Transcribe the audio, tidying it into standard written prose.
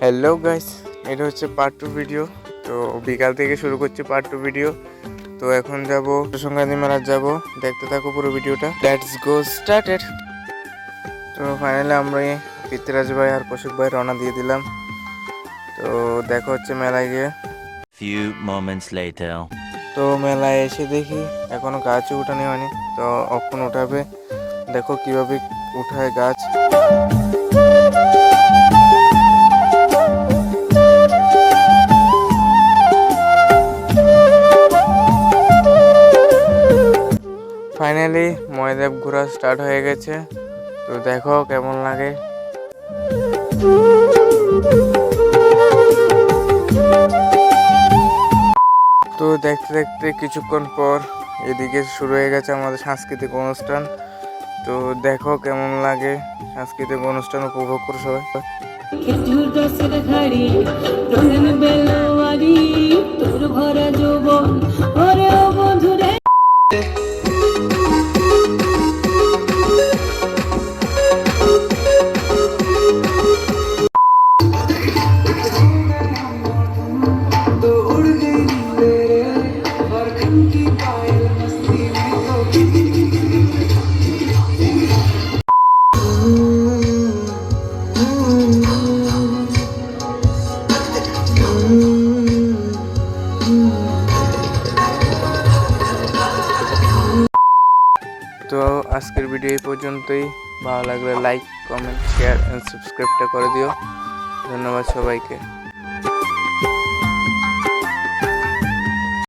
Hello guys, এটা হচ্ছে part 2 video. তো বিকাল থেকে শুরু করছি পার্ট 2 ভিডিও। তো এখন যাব সংক্রান্তি মেলার যাব, দেখতে থাকো পুরো ভিডিওটা। Let's go started. তো ফাইনালি আমরা পৃথ্বীরাজ ভাই আর কৌশিক ভাই রওনা দিয়ে দিলাম। তো দেখা হচ্ছে মেলায় গিয়ে। Few moments later. তো মেলায় এসে দেখি এখনো গাছও উঠানো হয়নি, তো অখন উঠাবে। দেখো কিভাবে উঠায় গাছ। ফাইনালি ময়দেব ঘোরা স্টার্ট হয়ে গেছে। তো দেখো কেমন লাগে। তো দেখতে দেখতে কিছুক্ষণ পর এদিকে শুরু হয়ে গেছে আমাদের সাংস্কৃতিক অনুষ্ঠান। তো দেখো কেমন লাগে সাংস্কৃতিক অনুষ্ঠান, উপভোগ করো সবাই। তো আজকের ভিডিও এই পর্যন্তই। ভালো লাগলে লাইক, কমেন্ট, শেয়ার এন্ড সাবস্ক্রাইবটা করে দিও। ধন্যবাদ সবাইকে।